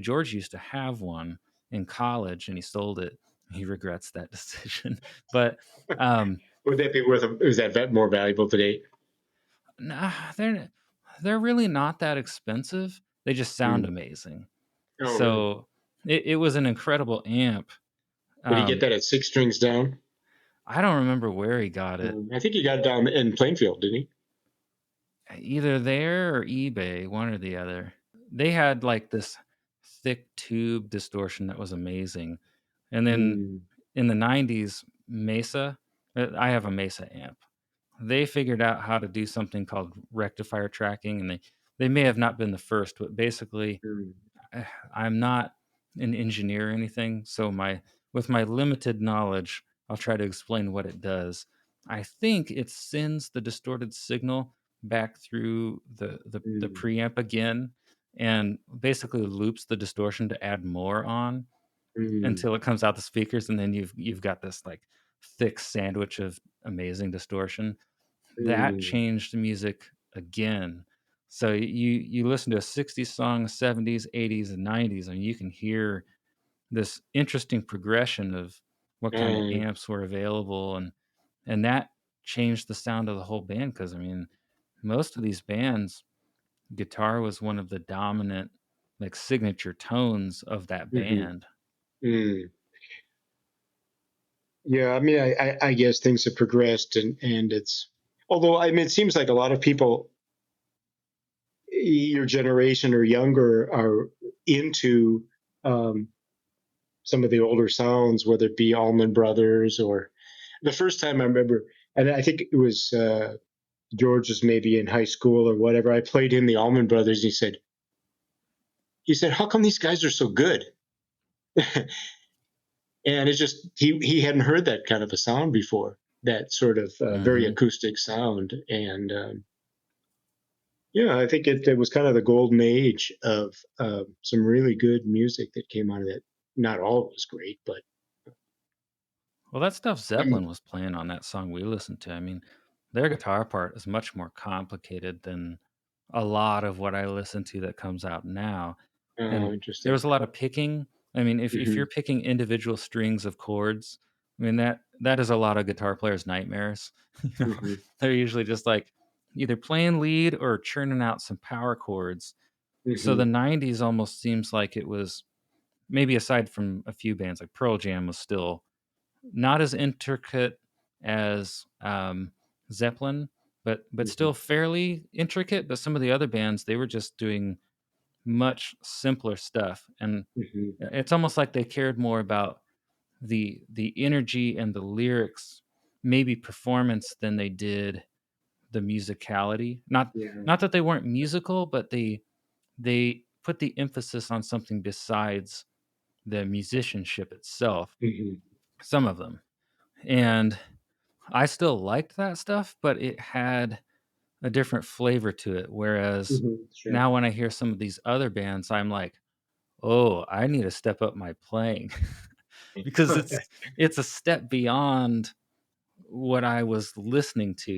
George used to have one in college and he sold it. He regrets that decision. But um, Would that be worth? Is that more valuable today? nah, they're really not that expensive. They just sound Mm. amazing. Oh, really? So it was an incredible amp. Did he get Um, that at six strings down? I don't remember where he got it. I think he got it down in Plainfield, didn't he? Either there or eBay, one or the other. They had like this thick tube distortion that was amazing. And then Mm, in the 90s, Mesa, I have a Mesa amp. They figured out how to do something called rectifier tracking, and they may have not been the first, but basically mm, I'm not an engineer or anything, so my with my limited knowledge, I'll try to explain what it does. I think it sends the distorted signal back through the mm, preamp again and basically loops the distortion to add more on mm, until it comes out the speakers, and then you've got this like thick sandwich of amazing distortion. That mm, changed music again. So you listen to a 60s song, 70s, 80s, and 90s, and you can hear this interesting progression of what kind of uh, amps were available, and that changed the sound of the whole band. Because I mean, most of these bands, guitar was one of the dominant, like signature tones of that mhm, band. mm. Yeah, I mean, I guess things have progressed, and it's although I mean, it seems like a lot of people your generation or younger are into um, some of the older sounds, whether it be Allman Brothers or the first time I remember, and I think it was George was maybe in high school or whatever. I played him the Allman Brothers. He said, "How come these guys are so good?" And it's just he hadn't heard that kind of a sound before, that sort of very Hmm. acoustic sound, and yeah, I think it was kind of the golden age of some really good music that came out of that. Not all of it was great, but Well, that stuff I mean, Zeppelin was playing on that song we listened to. I mean, their guitar part is much more complicated than a lot of what I listen to that comes out now. And there interesting. was a lot of picking. I mean, if Hmm. you're picking individual strings of chords, I mean that is a lot of guitar players' nightmares. You know, Hmm. they're usually just like either playing lead or churning out some power chords. So Hmm. the '90s almost seems like it was, maybe aside from a few bands like Pearl Jam, was still not as intricate as Zeppelin, but Hmm. still fairly intricate. But some of the other bands, they were just doing much simpler stuff, and Hmm. it's almost like they cared more about the energy and the lyrics, maybe performance, than they did the musicality. Not Yeah. not that they weren't musical, but they put the emphasis on something besides the musicianship itself. Hmm. Some of them, and I still liked that stuff, but it had a different flavor to it. Whereas Hmm. Sure. now when I hear some of these other bands, I'm like, oh, I need to step up my playing because it's a step beyond what I was listening to,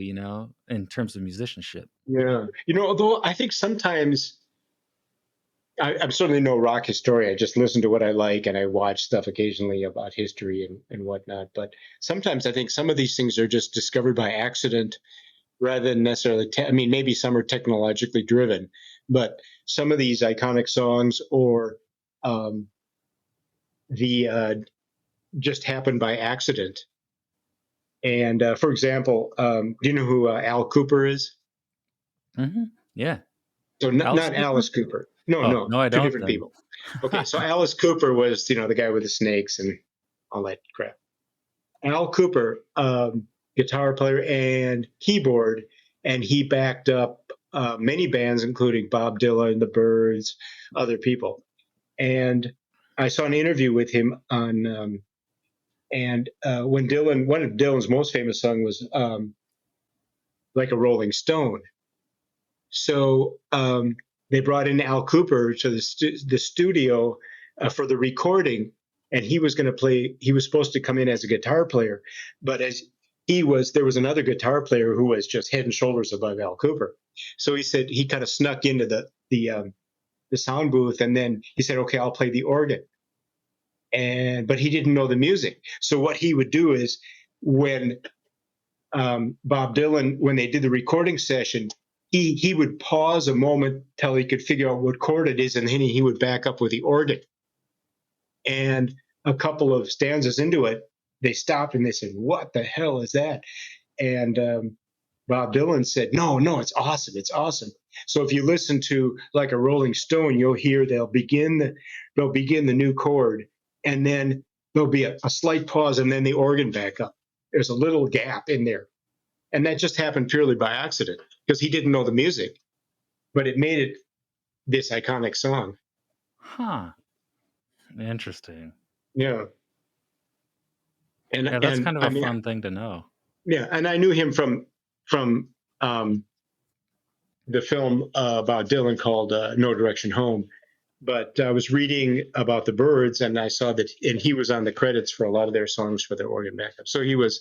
in terms of musicianship. Yeah. Although I think sometimes I'm certainly no rock historian. I just listen to what I like and I watch stuff occasionally about history and whatnot. But sometimes I think some of these things are just discovered by accident rather than necessarily, I mean, maybe some are technologically driven, but some of these iconic songs or um, the just happen by accident. And for example, do you know who Al Cooper is? Yeah. So Alice not Alice Cooper? Cooper. No, Oh, no, no, I two don't different then. people. Okay, so Alice Cooper was, the guy with the snakes and all that crap. Al Cooper, guitar player and keyboard, and he backed up many bands, including Bob Dylan, the Byrds, other people. And I saw an interview with him on, and when one of Dylan's most famous songs was like a Rolling Stone. So they brought in Al Cooper to the studio for the recording, and he was going to play. He was supposed to come in as a guitar player, but as there was another guitar player who was just head and shoulders above Al Cooper. So he said he kind of snuck into the sound booth, and then he said, "Okay, I'll play the organ." But he didn't know the music. So what he would do is when Bob Dylan, when they did the recording session, he would pause a moment till he could figure out what chord it is, and then he would back up with the organ. And a couple of stanzas into it, they stopped and they said, "What the hell is that?" And Bob Dylan said, "No, no, it's awesome. It's awesome." So if you listen to like a Rolling Stone, you'll hear they'll begin the new chord, and then there'll be a slight pause, and then the organ back up. There's a little gap in there, and that just happened purely by accident because he didn't know the music, but it made it this iconic song. Huh. Interesting. Yeah, Yeah, that's and kind of I a mean, fun thing to know. yeah, and I knew him from the film about Dylan called No Direction Home. But I was reading about the Byrds, and I saw that, and he was on the credits for a lot of their songs for their organ backup. So he was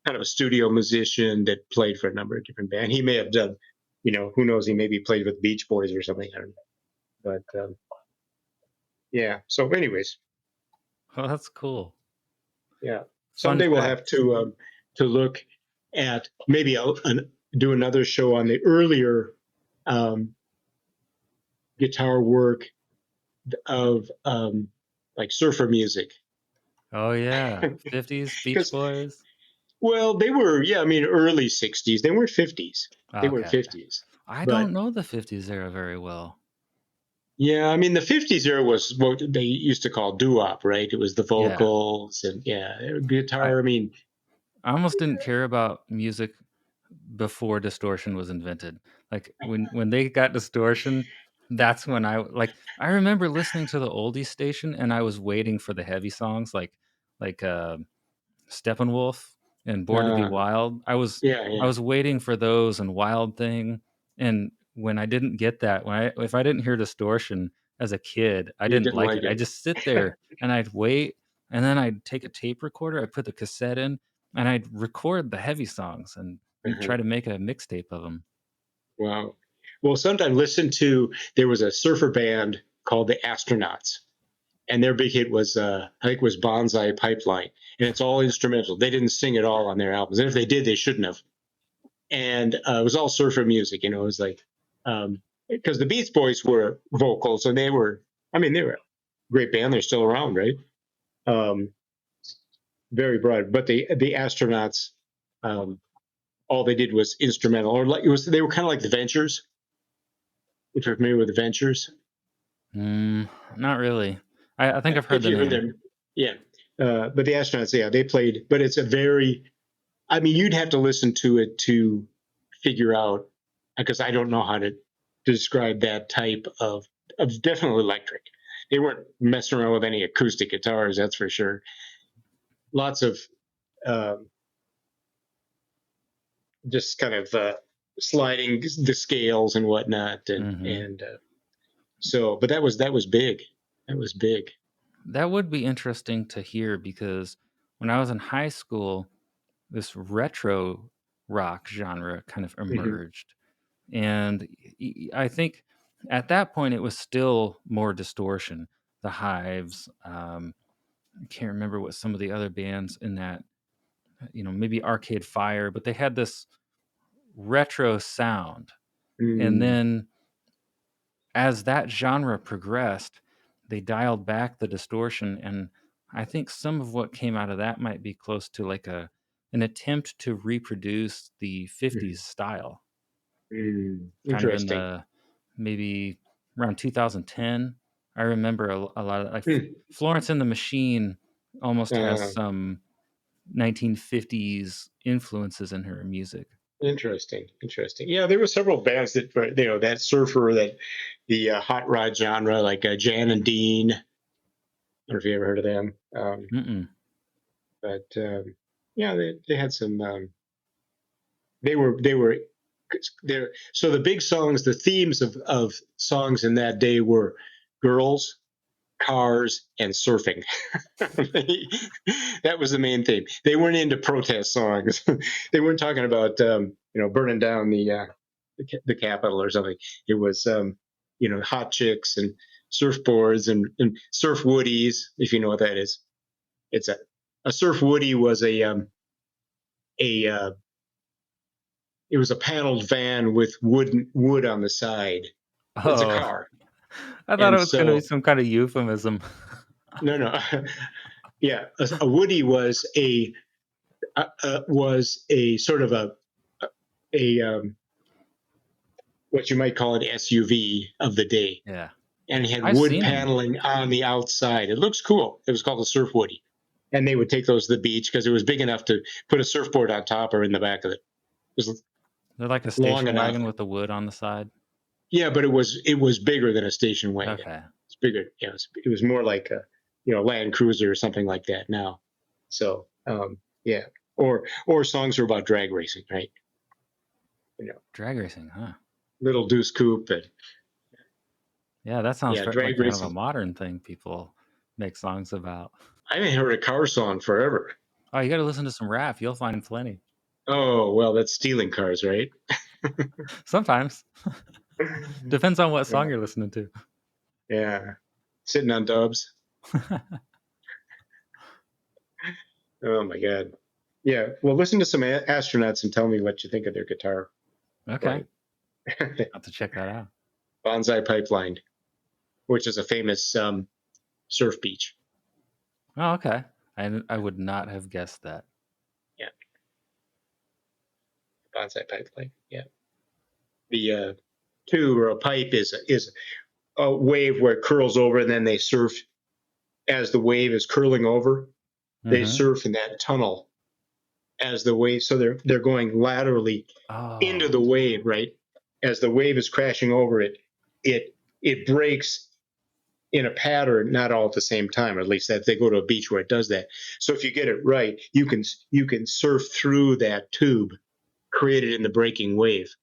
kind of a studio musician that played for a number of different bands. He may have done, who knows? He maybe played with Beach Boys or something. I don't know. But yeah. So, anyways, Oh, that's cool. yeah. Fun Someday we'll fact. have to look at maybe do another show on the earlier um, guitar work of like surfer music. Oh yeah, 50s Beach Because, Boys. well, they were, yeah, I mean, early 60s. They weren't 50s. They weren't Okay. 50s. I don't But know the 50s era very well. yeah, I mean, the 50s era was what they used to call doo-wop, right? It was the Yeah. vocals and, yeah, I guitar. I mean, I almost didn't care about music before distortion was invented. Like when they got distortion, that's when I remember listening to the oldies station and I was waiting for the heavy songs like Steppenwolf and Born to Be uh, Wild. yeah, I yeah, was waiting for those and Wild Thing, and when I didn't get that, if I didn't hear distortion as a kid, I you didn't didn't like like it. I it. just sit there and I'd wait and then I'd take a tape recorder, I'd put the cassette in, and I'd record the heavy songs and Uh-huh. try to make a mixtape of them. Wow. Well, sometimes there was a surfer band called the Astronauts, and their big hit was, I think it was Bonsai Pipeline, and it's all instrumental. They didn't sing at all on their albums, and if they did, they shouldn't have. And it was all surfer music, it was like, because the Beach Boys were vocals, and they were a great band. They're still around, right? Um, very broad, but the Astronauts, um, all they did was instrumental, or they were kind of like the Ventures, if you're familiar with the Ventures. Not really. I think I've heard If the you heard name. them, yeah. But the Astronauts, yeah, they played, but it's a very, you'd have to listen to it to figure out, because I don't know how to describe that type of definitely electric. They weren't messing around with any acoustic guitars, that's for sure. Lots of just kind of sliding the scales and whatnot, and so. But that was big. That was big. That would be interesting to hear, because when I was in high school, this retro rock genre kind of Mm-hmm. emerged. And I think at that point it was still more distortion. The Hives, I can't remember what some of the other bands in that, maybe Arcade Fire, but they had this retro sound. And then as that genre progressed, they dialed back the distortion, and I think some of what came out of that might be close to like an attempt to reproduce the 50s style, kind of in Interesting. the maybe around 2010. I remember a lot of, like, Florence and the Machine almost has some 1950s influences in her music. Interesting. Yeah, there were several bands that, that surfer, that the hot rod genre, like Jan and Dean. I don't know if you ever heard of them. But yeah, they had some. They were there. So the big songs, the themes of songs in that day were girls, cars, and surfing. That was the main theme. They weren't into protest songs. They weren't talking about burning down the Capitol or something. It was hot chicks and surfboards and surf woodies, if you know what that is. It's a surf woodie was it was a paneled van with wood on the side. It's a Oh, car. I thought And it was going to be so some kind of euphemism. no. Yeah, a woodie was a sort of a what you might call an SUV of the day. Yeah. And it had I've wood seen them. paneling on the outside. It looks cool. It was called a surf woodie. And they would take those to the beach because it was big enough to put a surfboard on top or in the back of it. It was They're like a long station enough. wagon with the wood on the side. Yeah, but it was bigger than a station wagon. Okay. It's bigger. Yeah, it was more like a Land Cruiser or something like that now. So yeah, or songs are about drag racing, right? Drag racing, huh? Little Deuce Coupe and Yeah, that sounds like drag kind of a racing. modern thing people make songs about. I haven't heard a car song forever. Oh, you got to listen to some rap. You'll find plenty. Oh, well, that's stealing cars, right? Sometimes. Depends on what song you're listening to. Yeah. Sitting on dubs. Oh, my God. Yeah. Well, listen to some Astronauts and tell me what you think of their guitar. Okay. I'll have to check that out. Bonsai Pipeline, which is a famous surf beach. Oh, okay. I would not have guessed that. Yeah. Bonsai Pipeline. Yeah. The tube or a pipe is a wave where it curls over, and then they surf as the wave is curling over. They surf in that tunnel as the wave. So they're going laterally into the wave, right? As the wave is crashing over it, it breaks in a pattern, not all at the same time, or at least that they go to a beach where it does that. So if you get it right, you can surf through that tube created in the breaking wave.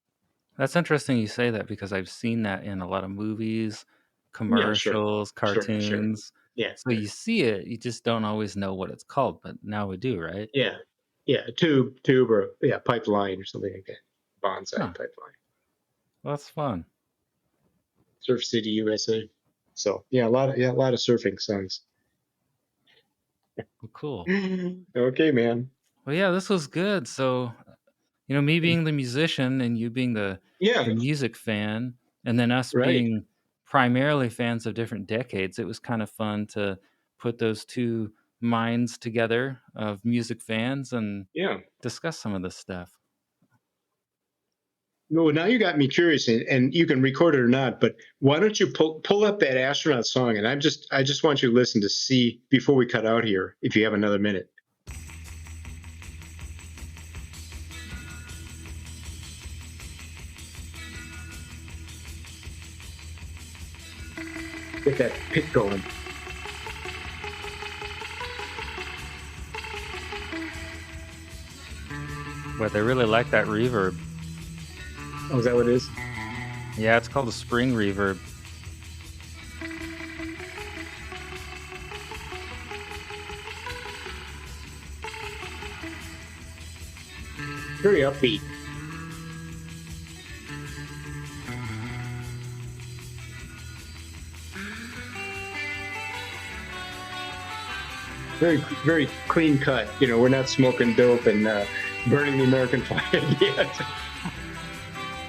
That's interesting you say that, because I've seen that in a lot of movies, commercials, cartoons. Yeah. So you see it, you just don't always know what it's called, but now we do, right? Yeah. Yeah. Tube, or pipeline or something like that. Bonsai Huh. pipeline. Well, that's fun. Surf City, USA. So yeah, a lot of surfing songs. Well, cool. Okay, man. Well, yeah, this was good. So, me being the musician and you being the Yeah. music fan, and then us Right. being primarily fans of different decades, it was kind of fun to put those two minds together of music fans and Yeah. discuss some of this stuff. Well, now you got me curious, and you can record it or not. But why don't you pull up that astronaut song, and I just want you to listen to see before we cut out here, if you have another minute. Get that pick going. But I really like that reverb. Oh, is that what it is? Yeah, it's called a spring reverb. Very upbeat. Very clean cut. We're not smoking dope and burning the American flag yet.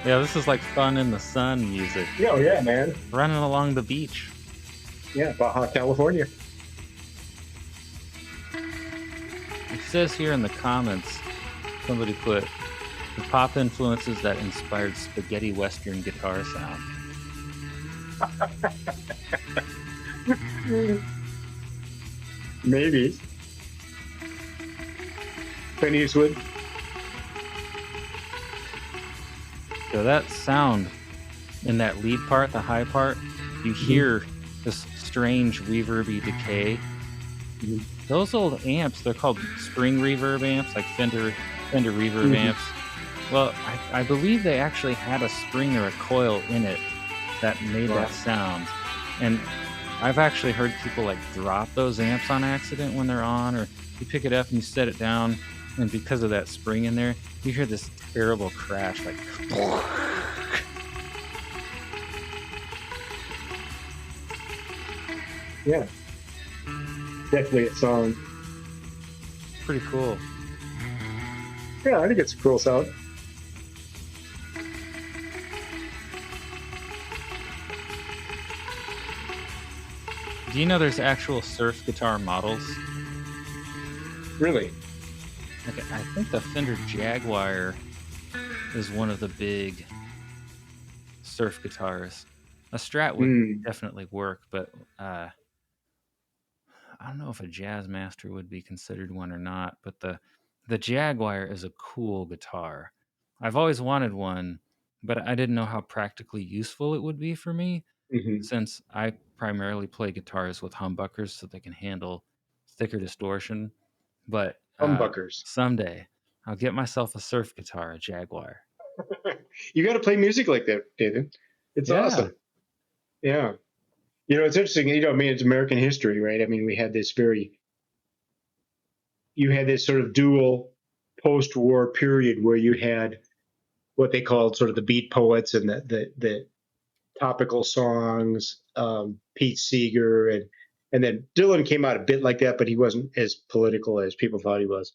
Yeah, this is like fun in the sun music. Oh yeah, man. Running along the beach. Yeah, Baja, California. It says here in the comments, somebody put the pop influences that inspired spaghetti western guitar sound. Maybe. Clint Eastwood. So that sound in that lead part, the high part, you hear this strange reverby decay. Those old amps, they're called spring reverb amps, like Fender reverb amps. Well, I believe they actually had a spring or a coil in it that made that sound. And I've actually heard people like drop those amps on accident when they're on, or you pick it up and you set it down, and because of that spring in there, you hear this terrible crash, like. Yeah. Definitely a song. Pretty cool. Yeah, I think it's a cool sound. Do you know there's actual surf guitar models? Really? Okay, I think the Fender Jaguar is one of the big surf guitars. A Strat would definitely work, but I don't know if a Jazzmaster would be considered one or not. But the Jaguar is a cool guitar. I've always wanted one, but I didn't know how practically useful it would be for me, since I primarily play guitars with humbuckers so they can handle thicker distortion. But Humbuckers. someday I'll get myself a surf guitar, a Jaguar. You got to play music like that, David. It's awesome. Yeah. It's interesting. It's American history, right? I mean, we had this you had this sort of dual post-war period where you had what they called sort of the beat poets and the topical songs, Pete Seeger, and then Dylan came out a bit like that, but he wasn't as political as people thought he was.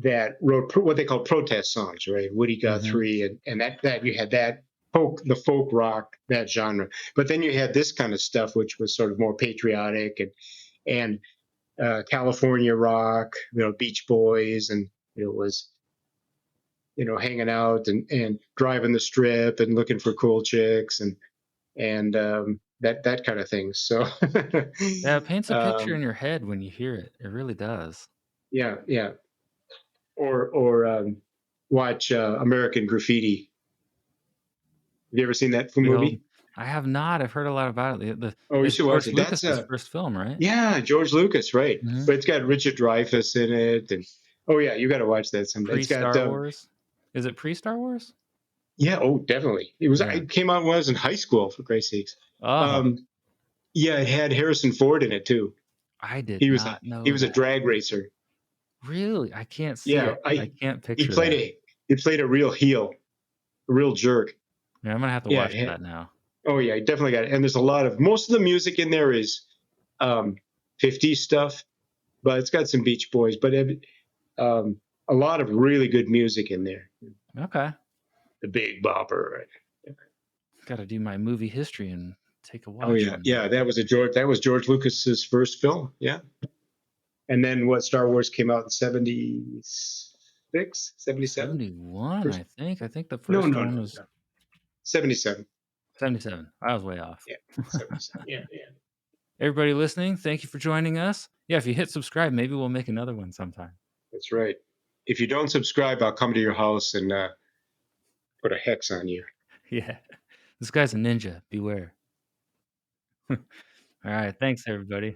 That wrote what they call protest songs, right? Woody Guthrie, and that you had that the folk rock, that genre. But then you had this kind of stuff, which was sort of more patriotic and California rock, Beach Boys, and it was hanging out and driving the strip and looking for cool chicks and that kind of thing. So yeah, it paints a picture in your head when you hear it. It really does. Yeah. Or watch American Graffiti. Have you ever seen that movie? I have not. I've heard a lot about it. You should watch it. That's his first film, right? Yeah, George Lucas, right? But it's got Richard Dreyfuss in it, and you got to watch that someday. Pre-Star Wars. Is it pre-Star Wars? Yeah. Oh, definitely. It was. It came out when I was in high school. For Christ's sakes. Yeah, it had Harrison Ford in it too. I did He was not he know was a that. drag racer. Really? I can't see Yeah, it. I can't he picture played that. a real heel, a real jerk. Yeah, I'm gonna have to Yeah. watch that now. Oh yeah, he definitely got it. And there's a lot of most of the music in there is 50s stuff, but it's got some Beach Boys, but a lot of really good music in there. Okay. The Big Bopper. Right? Got to do my movie history and take a Oh watch yeah, on that. yeah. That was George Lucas's first film. Yeah. And then what? Star Wars came out in 76, 77. 71, I think. I think the No, first no, one no, was no. 77. 77. I was way off. Yeah, 77. Yeah, yeah. Everybody listening, thank you for joining us. Yeah, if you hit subscribe, maybe we'll make another one sometime. That's right. If you don't subscribe, I'll come to your house and put a hex on you. Yeah. This guy's a ninja. Beware. All right. Thanks, everybody.